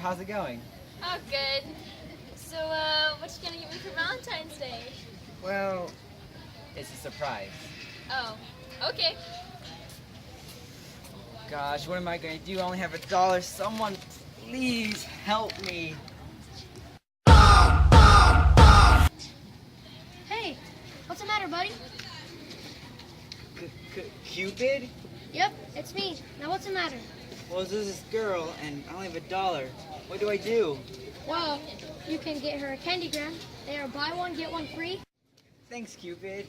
how's it going? Oh, good. So, what you gonna get me for Valentine's Day? Well, it's a surprise. Oh, okay. Gosh, what am I gonna do? I only have $1. Someone please help me. Hey, what's the matter, buddy? Cupid? Yep, it's me. Now what's the matter? Well, there's this girl, and I only have $1. What do I do? Well, you can get her a candygram. They are buy one, get one free. Thanks, Cupid.